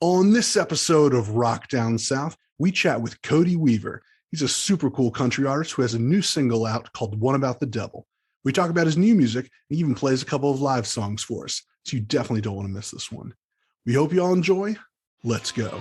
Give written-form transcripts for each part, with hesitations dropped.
On this episode of Rock Down South, we chat with Cody Weaver. He's a super cool country artist who has a new single out called One About the Devil. We talk about his new music and he even plays a couple of live songs for us, so you definitely don't want to miss this one. We hope you all enjoy. Let's go.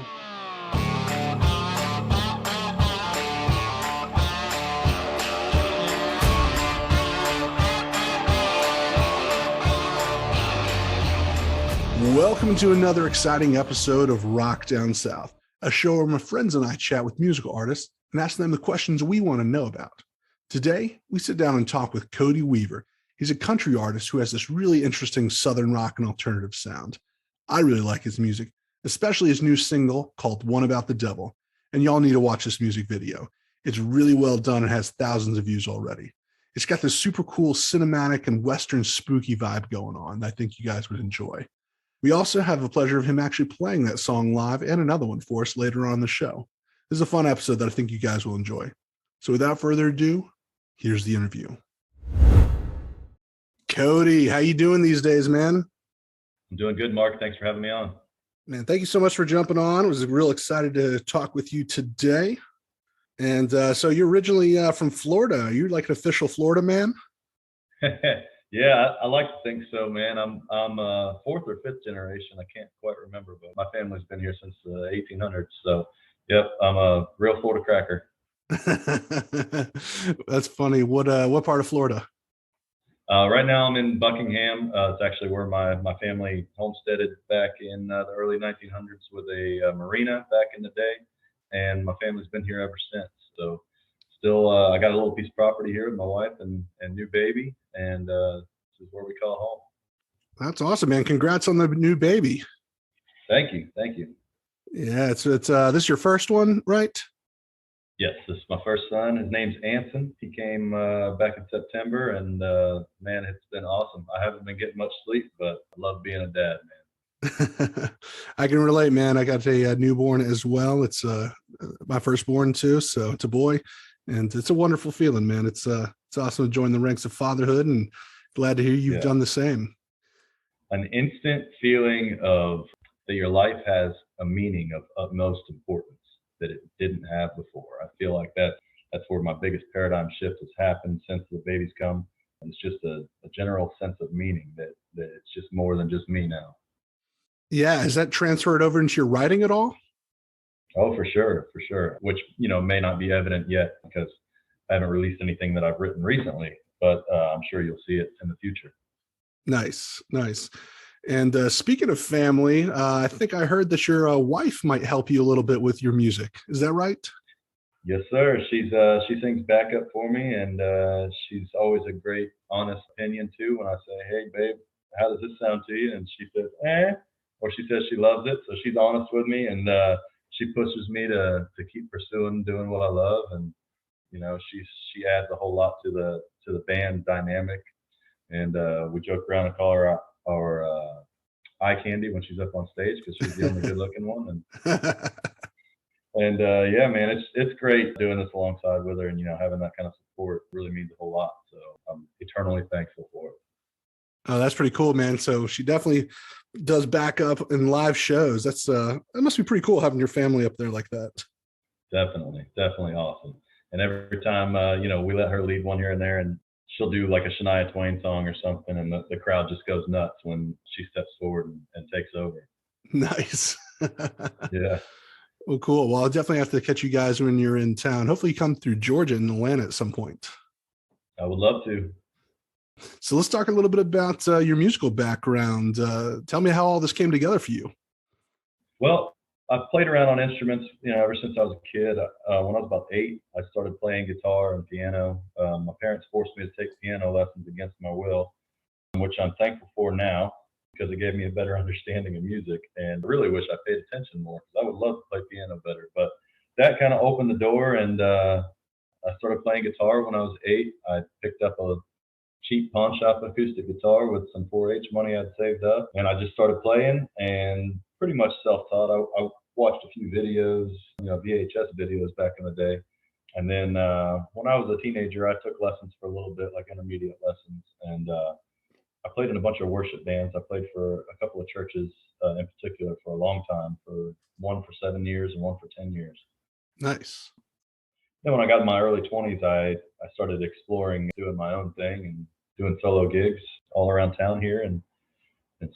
Welcome to another exciting episode of Rock Down South, a show where my friends and I chat with musical artists and ask them the questions we want to know about. Today, we sit down and talk with Cody Weaver. He's a country artist who has this really interesting Southern rock and alternative sound. I really like his music, especially his new single called One About the Devil. And y'all need to watch this music video. It's really well done and has thousands of views already. It's got this super cool cinematic and Western spooky vibe going on that I think you guys would enjoy. We also have the pleasure of him actually playing that song live and another one for us later on in the show. This is a fun episode that I think you guys will enjoy. So without further ado, here's the interview. Cody, how you doing these days, man? I'm doing good, Mark. Thanks for having me on. Man, thank you so much for jumping on. I was real excited to talk with you today. And so you're originally from Florida. You're like an official Florida man? Yeah, I like to think so, man. I'm fourth or fifth generation. I can't quite remember, but my family's been here since the 1800s. So, yep, I'm a real Florida cracker. That's funny. What part of Florida? Right now, I'm in Buckingham. It's actually where my family homesteaded back in the early 1900s with a marina back in the day, and my family's been here ever since. So, still, I got a little piece of property here with my wife and new baby, and this is where we call home. That's awesome, man. Congrats on the new baby. Thank you. Yeah, it's this is your first one, right? Yes, this is my first son. His name's Anson. He came back in September, and man, it's been awesome. I haven't been getting much sleep, but I love being a dad, man. I can relate, man. I got a newborn as well. It's my firstborn too, so it's a boy, and it's a wonderful feeling, man. It's awesome to join the ranks of fatherhood, and glad to hear you've done the same. An instant feeling of that your life has a meaning of utmost importance that it didn't have before. I feel like that's where my biggest paradigm shift has happened since the baby's come. And it's just a general sense of meaning that it's just more than just me now. Yeah, has that transferred over into your writing at all? Oh, for sure. Which, may not be evident yet because I haven't released anything that I've written recently, but I'm sure you'll see it in the future. Nice. And speaking of family, I think I heard that your wife might help you a little bit with your music. Is that right? Yes, sir. She sings backup for me, and she's always a great, honest opinion too. When I say, "Hey, babe, how does this sound to you?" and she says, "Eh," or she says she loves it. So she's honest with me, and she pushes me to keep pursuing doing what I love, and she adds a whole lot to the band dynamic. And we joke around and call her our eye candy when she's up on stage because she's the only good looking one. And yeah, man, it's great doing this alongside with her, and having that kind of support really means a whole lot. So I'm eternally thankful for it. Oh, that's pretty cool, man. So she definitely does backup in live shows. That must be pretty cool having your family up there like that. Definitely awesome. And every time we let her lead one here and there, and she'll do like a Shania Twain song or something, and the crowd just goes nuts when she steps forward and takes over. Nice. Yeah. Well, cool. Well, I'll definitely have to catch you guys when you're in town. Hopefully you come through Georgia and Atlanta at some point. I would love to. So let's talk a little bit about your musical background. Tell me how all this came together for you. Well, I've played around on instruments, ever since I was a kid. When I was about 8, I started playing guitar and piano. My parents forced me to take piano lessons against my will, which I'm thankful for now because it gave me a better understanding of music. And I really wish I paid attention more because I would love to play piano better. But that kind of opened the door, and I started playing guitar when I was 8. I picked up a cheap pawn shop acoustic guitar with some 4-H money I'd saved up, and I just started playing and pretty much self-taught. I watched a few videos, VHS videos back in the day. And then when I was a teenager, I took lessons for a little bit, like intermediate lessons. And I played in a bunch of worship bands. I played for a couple of churches in particular for a long time, for one for 7 years and one for 10 years. Nice. Then when I got in my early 20s, I started exploring doing my own thing and doing solo gigs all around town here, and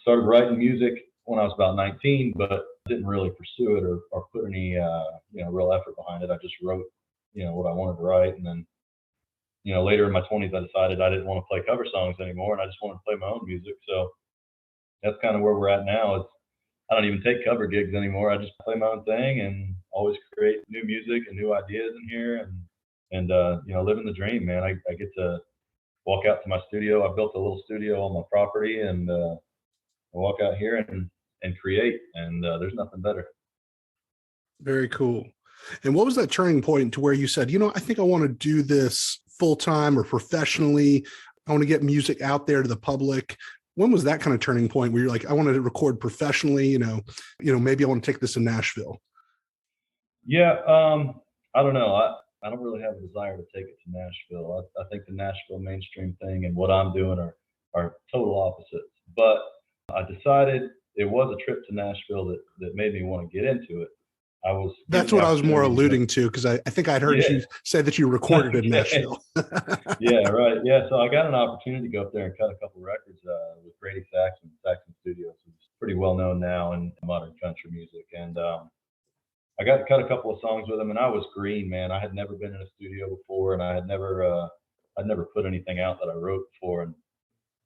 started writing music when I was about 19, but didn't really pursue it or put any real effort behind it. I just wrote what I wanted to write, and then later in my 20s, I decided I didn't want to play cover songs anymore, and I just wanted to play my own music. So that's kind of where we're at now. I don't even take cover gigs anymore. I just play my own thing and always create new music and new ideas in here, and living the dream, man. I get to walk out to my studio. I built a little studio on my property, and I walk out here and create, and there's nothing better. Very cool. And what was that turning point to where you said, I think I want to do this full time or professionally? I want to get music out there to the public. When was that kind of turning point where you're like, I want to record professionally, maybe I want to take this to Nashville? Yeah, I don't know. I don't really have a desire to take it to Nashville. I think the Nashville mainstream thing and what I'm doing are total opposites. But I decided it was a trip to Nashville that made me want to get into it. That's what I was more alluding to, because I think I'd heard you say that you recorded in Nashville. Yeah, right. Yeah, so I got an opportunity to go up there and cut a couple records with Brady Saxon Studios, who's pretty well known now in modern country music. And I got to cut a couple of songs with him, and I was green, man. I had never been in a studio before, and I'd never put anything out that I wrote before. And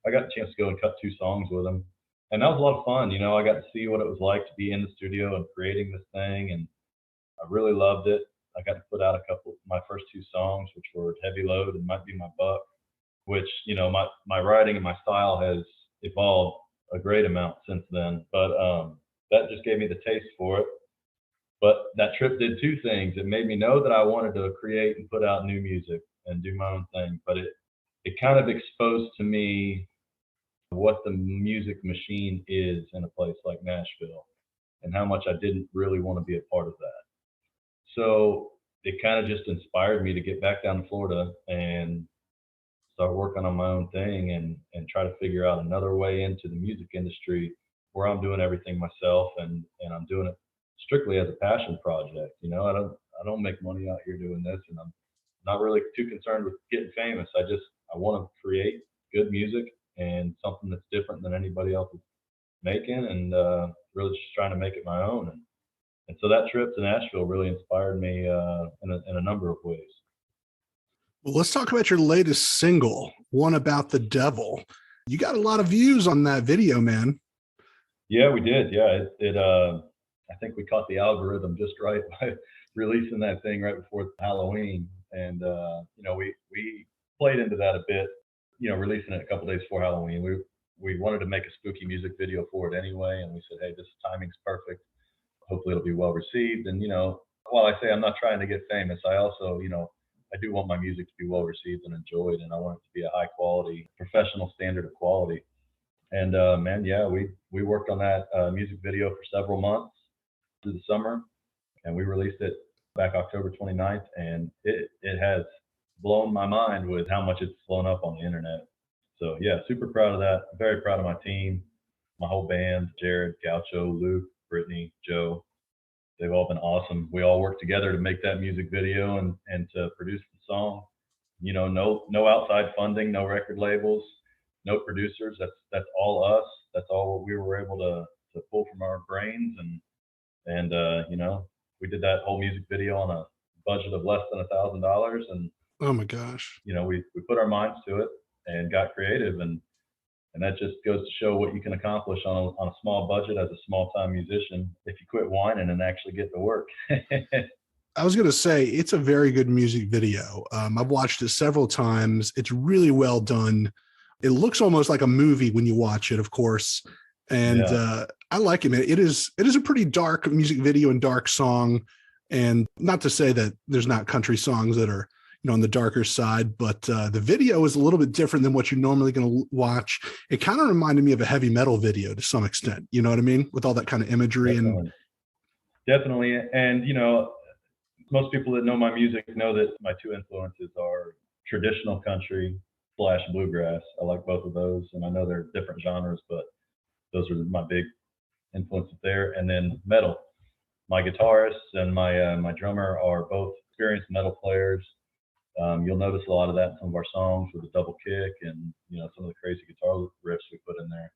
I got a chance to go and cut 2 songs with him. And that was a lot of fun. I got to see what it was like to be in the studio and creating this thing, and I really loved it. I got to put out my first 2 songs, which were Heavy Load and Might Be My Buck, which, my writing and my style has evolved a great amount since then. But that just gave me the taste for it. But that trip did 2 things. It made me know that I wanted to create and put out new music and do my own thing. But it kind of exposed to me what the music machine is in a place like Nashville, and how much I didn't really want to be a part of that. So it kind of just inspired me to get back down to Florida and start working on my own thing and try to figure out another way into the music industry where I'm doing everything myself, and I'm doing it strictly as a passion project. I don't make money out here doing this, and I'm not really too concerned with getting famous. I want to create good music and something that's different than anybody else is making, and really just trying to make it my own. And so that trip to Nashville really inspired me in a number of ways. Well, let's talk about your latest single, One About the Devil. You got a lot of views on that video, man. Yeah, we did. Yeah, I think we caught the algorithm just right by releasing that thing right before Halloween. And, we played into that a bit, releasing it a couple days before Halloween. We wanted to make a spooky music video for it anyway. And we said, hey, this timing's perfect. Hopefully it'll be well received. And, while I say I'm not trying to get famous, I also, I do want my music to be well received and enjoyed. And I want it to be a high quality, professional standard of quality. And, man, yeah, we worked on that music video for several months through the summer, and we released it back October 29th. And it has blown my mind with how much it's blown up on the internet. So yeah, super proud of that. Very proud of my team, my whole band, Jared, Gaucho, Luke, Brittany, Joe. They've all been awesome. We all worked together to make that music video and to produce the song. No outside funding, no record labels, no producers. That's all us. That's all what we were able to pull from our brains. And we did that whole music video on a budget of less than $1,000. And oh my gosh, we put our minds to it and got creative, and that just goes to show what you can accomplish on a small budget as a small-time musician if you quit whining and actually get to work. I was going to say, it's a very good music video. I've watched it several times. It's really well done. It looks almost like a movie when you watch it, of course. And yeah. I like it, man. It is a pretty dark music video and dark song. And not to say that there's not country songs that are, on the darker side, but the video is a little bit different than what you're normally going to watch. It kind of reminded me of a heavy metal video to some extent. You know what I mean? With all that kind of imagery. Definitely. And, most people that know my music know that my 2 influences are traditional country slash bluegrass. I like both of those, and I know they're different genres, but those are my big influences there. And then metal. My guitarist and my drummer are both experienced metal players. You'll notice a lot of that in some of our songs with the double kick and some of the crazy guitar riffs we put in there.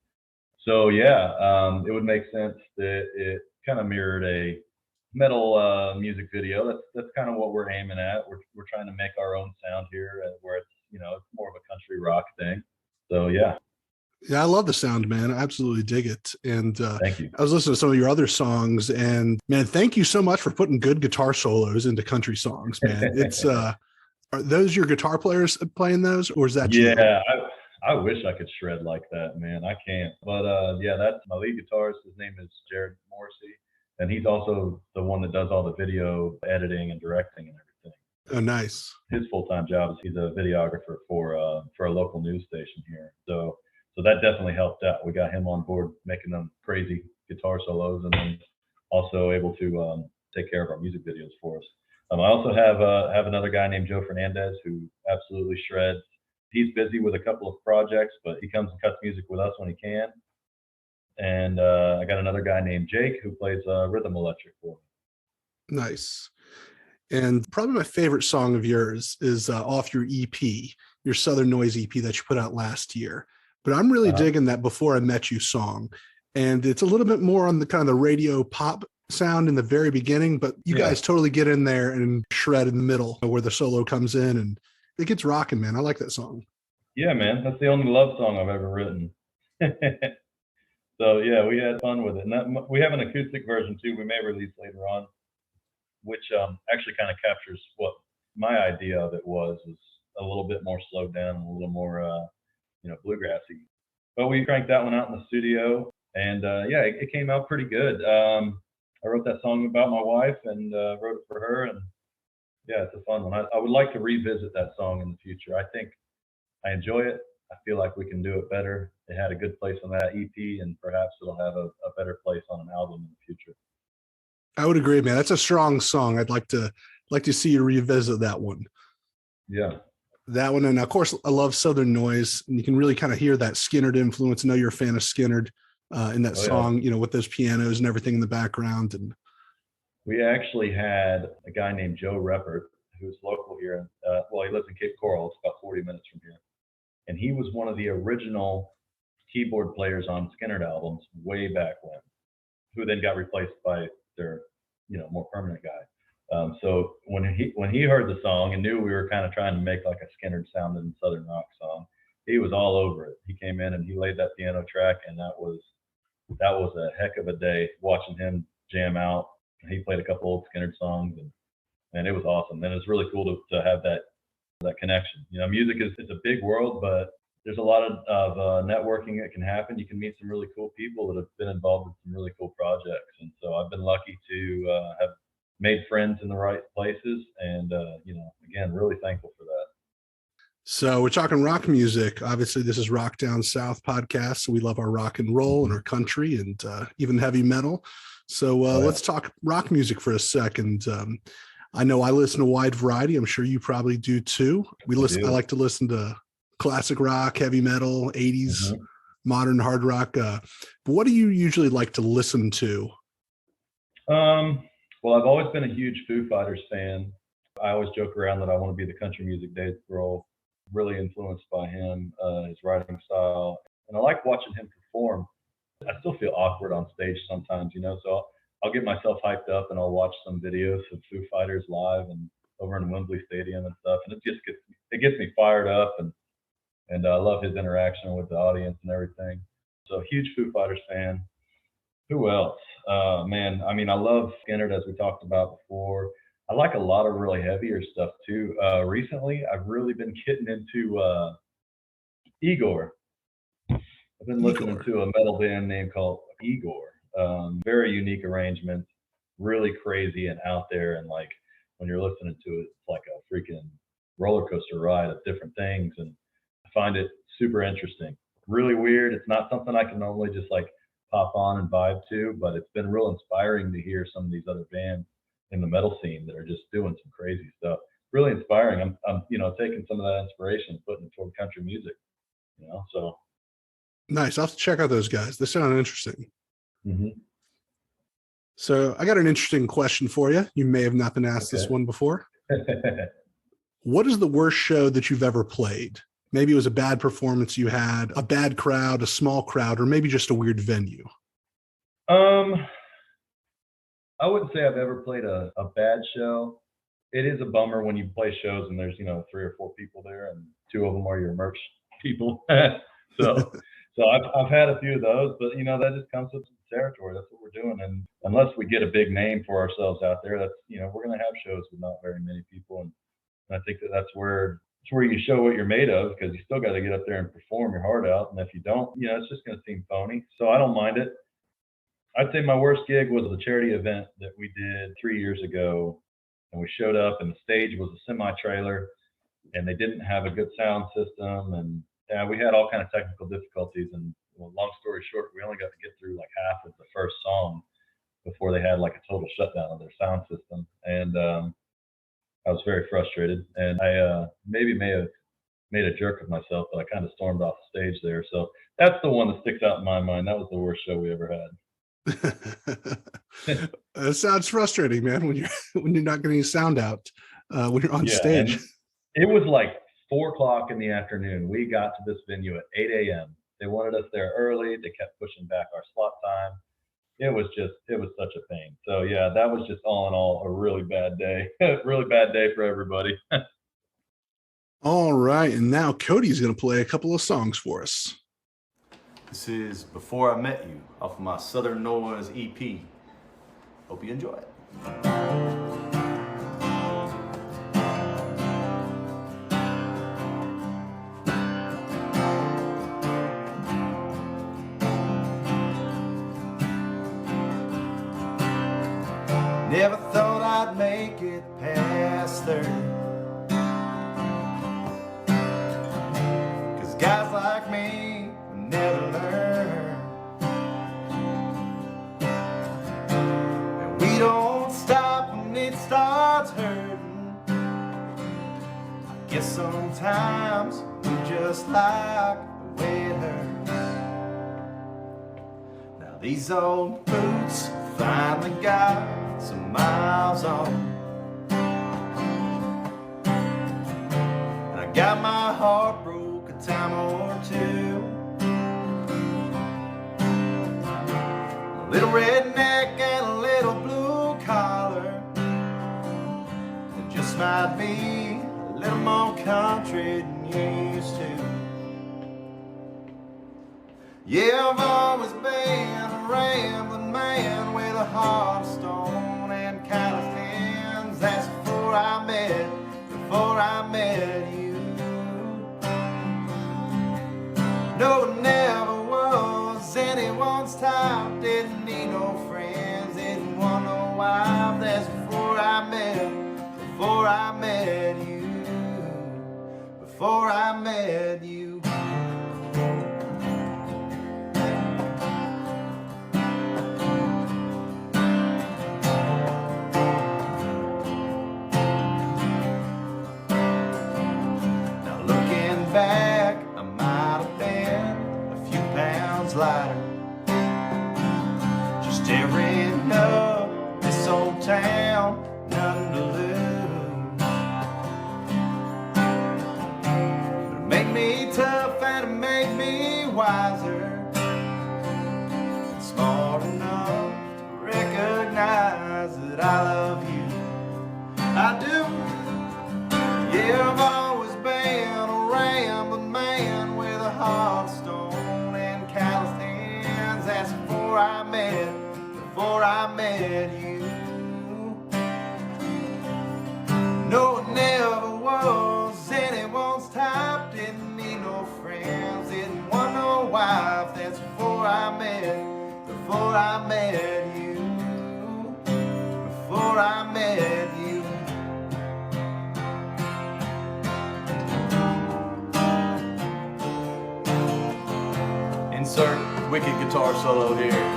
So yeah, it would make sense that it kind of mirrored a metal music video. That's kind of what we're aiming at. We're trying to make our own sound here, where it's more of a country rock thing. So yeah. Yeah, I love the sound, man. I absolutely dig it. And Thank you. I was listening to some of your other songs, and man, thank you so much for putting good guitar solos into country songs, man. It's are those your guitar players playing those, or is that you? Yeah, I wish I could shred like that, man. I can't. But yeah, that's my lead guitarist. His name is Jared Morrissey, and he's also the one that does all the video editing and directing and everything. Oh, nice. His full-time job is he's a videographer for a local news station here. So that definitely helped out. We got him on board making them crazy guitar solos, and then also able to take care of our music videos for us. I also have another guy named Joe Fernandez who absolutely shreds. He's busy with a couple of projects, but he comes and cuts music with us when he can. And I got another guy named Jake who plays rhythm electric for me. Nice. And probably my favorite song of yours is off your EP, your Southern Noise EP that you put out last year. But I'm really digging that Before I Met You song. And it's a little bit more on the kind of the radio pop sound in the very beginning, but you guys totally get in there and shred in the middle where the solo comes in, and it gets rocking, man. I like that song. Yeah, man. That's the only love song I've ever written. So yeah, we had fun with it. And we have an acoustic version too, we may release later on, which actually kind of captures what my idea of it was a little bit more slowed down and a little more bluegrassy. But we cranked that one out in the studio, and yeah, it came out pretty good. I wrote that song about my wife and wrote it for her, and yeah, it's a fun one. I would like to revisit that song in the future. I think I enjoy it. I feel like we can do it better. It had a good place on that EP, and perhaps it'll have a better place on an album in the future. I would agree, man. That's a strong song. I'd like to see you revisit that one. Yeah. That one. And of course, I love Southern Noise, and you can really kind of hear that Skynyrd influence. I know you're a fan of Skynyrd in that song, with those pianos and everything in the background. And we actually had a guy named Joe Reppert, who's local here. He lives in Cape Coral. It's about 40 minutes from here. And he was one of the original keyboard players on Skynyrd albums way back when, who then got replaced by their, more permanent guy. So when he heard the song and knew we were kind of trying to make like a Skynyrd sounding Southern rock song, he was all over it. He came in and he laid that piano track, and that was a heck of a day watching him jam out. He played a couple old Skynyrd songs, and it was awesome. And it's really cool to have that connection. Music is a big world, but there's a lot of networking that can happen. You can meet some really cool people that have been involved with some really cool projects. And so I've been lucky to have made friends in the right places, and again, really thankful for that. So we're talking rock music. Obviously, this is Rock Down South podcast. So we love our rock and roll and our country, and even heavy metal. So let's talk rock music for a second. I know I listen to a wide variety. I'm sure you probably do too. I like to listen to classic rock, heavy metal, 80s, modern hard rock. But what do you usually like to listen to? Well, I've always been a huge Foo Fighters fan. I always joke around that I want to be the country music Dave Grohl. Really influenced by him, his writing style. And I like watching him perform. I still feel awkward on stage sometimes, so I'll get myself hyped up and I'll watch some videos of Foo Fighters live and over in Wembley Stadium and stuff. And it gets me fired up, and I love his interaction with the audience and everything. So huge Foo Fighters fan. Who else? Man, I mean, I love Skynyrd, as we talked about before. I like a lot of really heavier stuff too. Recently, I've really been getting into Igor. I've been listening to a metal band named called Igor. Very unique arrangement, really crazy and out there. And like when you're listening to it, it's like a freaking roller coaster ride of different things. And I find it super interesting. Really weird. It's not something I can normally just like pop on and vibe to, but it's been real inspiring to hear some of these other bands in the metal scene that are just doing some crazy stuff. really inspiring. I'm taking some of that inspiration, putting it toward country music, so. Nice. I'll have to check out those guys. They sound interesting. Mm-hmm. So I got an interesting question for you. You may have not been asked this one before. What is the worst show that you've ever played? Maybe it was a bad performance you had, a bad crowd, a small crowd, or maybe just a weird venue. I wouldn't say I've ever played a bad show. It is a bummer when you play shows and there's 3 or 4 people there and 2 of them are your merch people. so I've had a few of those, but that just comes with the territory. That's what we're doing, and unless we get a big name for ourselves out there, that's we're going to have shows with not very many people, and I think that's where you show what you're made of, because you still got to get up there and perform your heart out, and if you don't, it's just going to seem phony. So I don't mind it. I'd say my worst gig was the charity event that we did 3 years ago, and we showed up and the stage was a semi-trailer and they didn't have a good sound system, and we had all kind of technical difficulties, and long story short, we only got to get through like half of the first song before they had like a total shutdown of their sound system, and I was very frustrated, and I maybe may have made a jerk of myself, but I kind of stormed off the stage there. So that's the one that sticks out in my mind. That was the worst show we ever had. It sounds frustrating, man, when you're not getting sound out when you're on stage. It was like 4:00 in the afternoon. We got to this venue at 8 a.m. They wanted us there early. They kept pushing back our slot time. It was such a pain. So yeah, that was just all in all a really bad day. Really bad day for everybody. All right, and now Cody's going to play a couple of songs for us. This is Before I Met You off of my Southern Noise EP. Hope you enjoy it. Never thought I'd make it past 30. 'Cause guys like me will never learn. And we don't stop when it starts hurting. I guess sometimes we just like the way it hurts. Now these old boots finally got some miles on, and I got my heart broke a time or two. A little redneck and a little blue collar, it just might be a little more country than you used to. Yeah, I've always been a rambling man with a heart of stone and calloused hands. That's before I met you. No, it never was anyone's type. Didn't need no friends, didn't want no wife. That's before I met you. Before I met you. Back, I might have been a few pounds lighter, just tearing up this old town, nothing to lose. But it made me tough and it made me wiser, and smart enough to recognize that I love you. I do. Yeah, I've always been rambling man with a heart of stone and calloused hands. That's before I met you. No, it never was anyone's type. Didn't need no friends, didn't want no wife. That's before I met you. Before I met you. Insert wicked guitar solo here.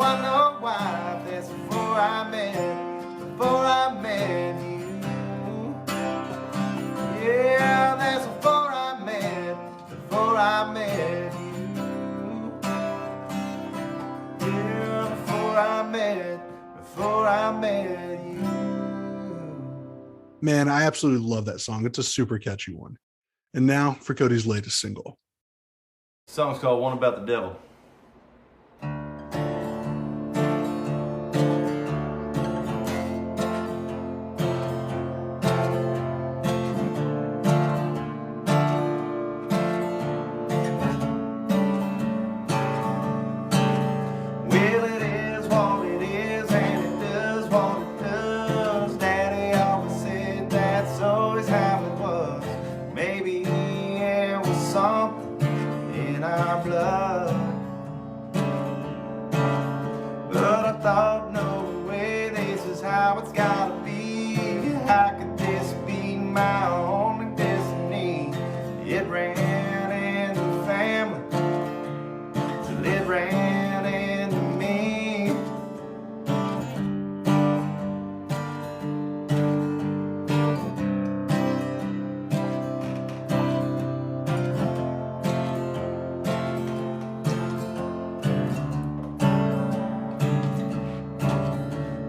wonder why. That's before I met you. Yeah, that's before I met you. Yeah, before I met you. Man, I absolutely love that song. It's a super catchy one. And now for Cody's latest single. The song's called One About the Devil. Well, it is what it is, and it does what it does. Daddy always said that's always how it was. Maybe there was something in our blood, but I thought, no way, this is how it's gotta be. How could this be my only destiny? It ran into the family till it ran into me.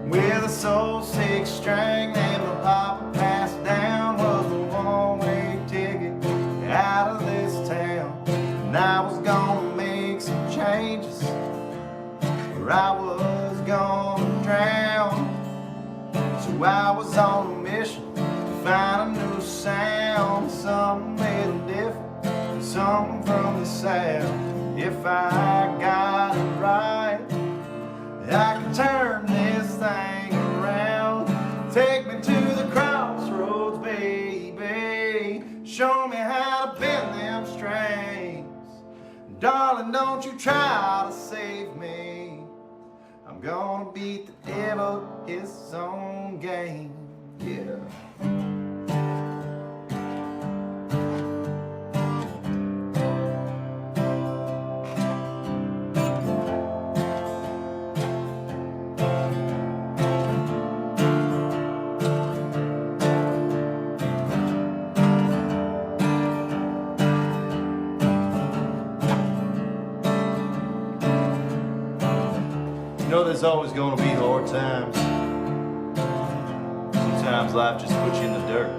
With a soul six string and my papa passed down was a one-way ticket out of this town. And I was gonna make some changes, or I was gonna drown. So I was on a mission to find a new sound, something a little different, something from the south. If I got it right, I can turn this thing around. Take me to the crossroads, baby. Show me how to bend them strings. Darling, don't you try to save me. I'm gonna beat the devil at his own game. Yeah. You know there's always gonna be hard times. Sometimes life just puts you in the dirt.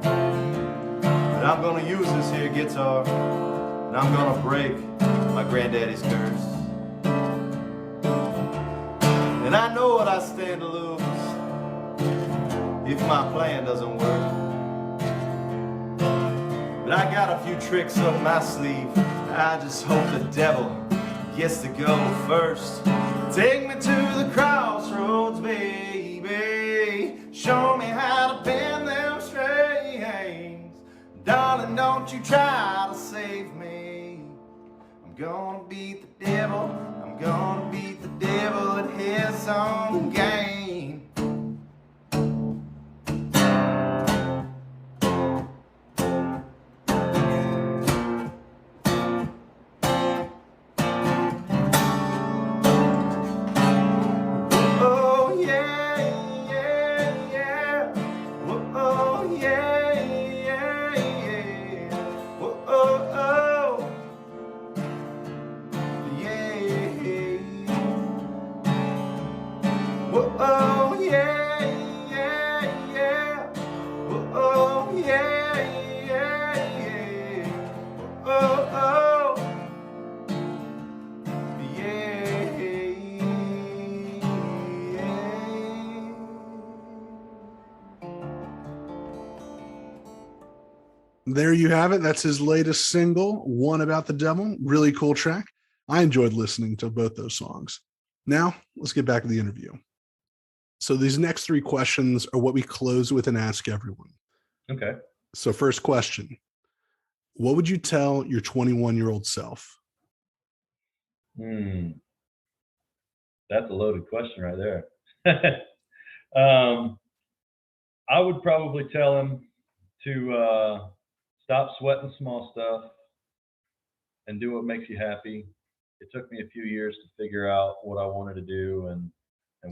But I'm gonna use this here guitar, and I'm gonna break my granddaddy's curse. And I know what I stand to lose if my plan doesn't work. But I got a few tricks up my sleeve. I just hope the devil gets to go first. Take me to the crossroads, baby. Show me how to bend them strings. Darling, don't you try to save me. I'm gonna beat the devil. I'm gonna beat the devil at his own game. There you have it. That's his latest single, One About the Devil. Really cool track. I enjoyed listening to both those songs. Now, let's get back to the interview. So these next three questions are what we close with and ask everyone. Okay. So first question, what would you tell your 21-year-old self? That's a loaded question right there. I would probably tell him to stop sweating small stuff and do what makes you happy. it took me a few years to figure out what I wanted to do and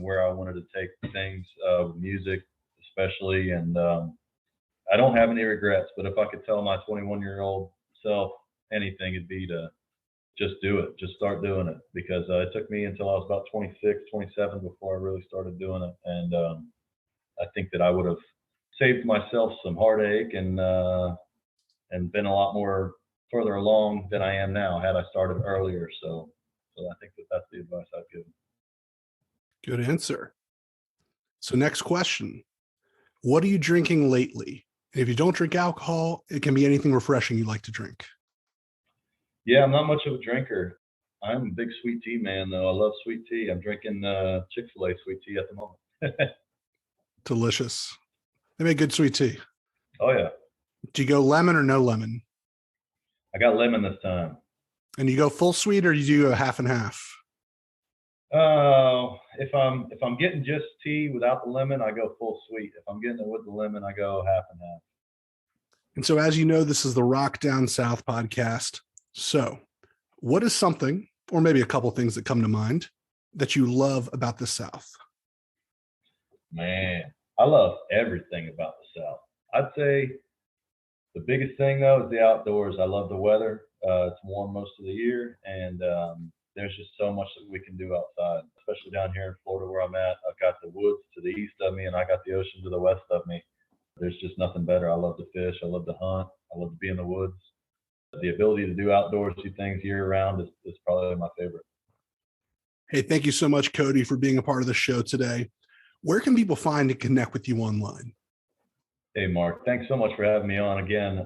where I wanted to take things with music, especially. And I don't have any regrets, but if I could tell my 21-year-old self anything, it'd be to just do it, just start doing it, because it took me until I was about 26, 27 before I really started doing it. And I think that I would have saved myself some heartache and been a lot more further along than I am now had I started earlier. So I think that that's the advice I'd give. Good answer. So next question. What are you drinking lately? If you don't drink alcohol, it can be anything refreshing you like to drink. Yeah, I'm not much of a drinker. I'm a big sweet tea man, though. I love sweet tea. I'm drinking Chick-fil-A sweet tea at the moment. Delicious. They make good sweet tea. Oh, yeah. Do you go lemon or no lemon? I got lemon this time. And you go full sweet or you do a half and half? If I'm getting just tea without the lemon, I go full sweet. If I'm getting it with the lemon, I go half and half. And so, as you know, this is the Rock Down South podcast. So what is something, or maybe a couple things that come to mind, that you love about the South? Man, I love everything about the South. I'd say the biggest thing, though, is the outdoors. I love the weather. It's warm most of the year, and there's just so much that we can do outside, especially down here in Florida where I'm at. I've got the woods to the east of me, and I got the ocean to the west of me. There's just nothing better. I love to fish. I love to hunt. I love to be in the woods. The ability to do outdoorsy things year round is probably my favorite. Hey, thank you so much, Cody, for being a part of the show today. Where can people find and connect with you online? Hey, Mark, thanks so much for having me on again.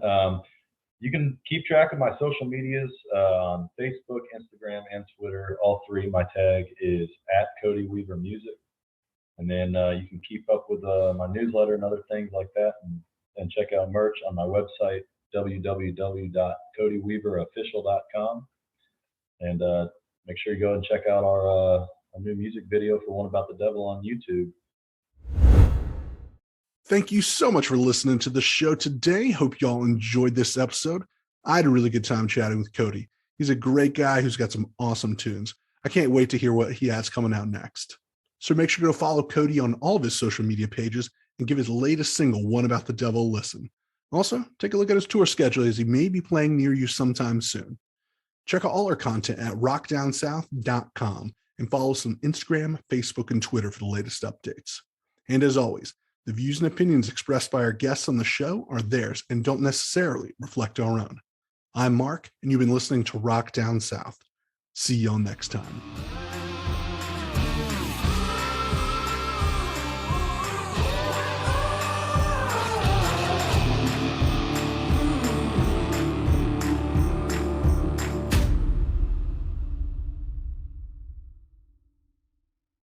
You can keep track of my social medias on Facebook, Instagram, and Twitter. All three, my tag is @CodyWeaverMusic. And then you can keep up with my newsletter and other things like that, and check out merch on my website, www.codyweaverofficial.com. And make sure you go and check out our new music video for One About the Devil on YouTube. Thank you so much for listening to the show today. Hope y'all enjoyed this episode. I had a really good time chatting with Cody. He's a great guy who's got some awesome tunes. I can't wait to hear what he has coming out next. So make sure to follow Cody on all of his social media pages and give his latest single, One About the Devil, a listen. Also, take a look at his tour schedule as he may be playing near you sometime soon. Check out all our content at rockdownsouth.com and follow us on Instagram, Facebook, and Twitter for the latest updates. And as always, the views and opinions expressed by our guests on the show are theirs and don't necessarily reflect our own. I'm Mark, and you've been listening to Rock Down South. See y'all next time.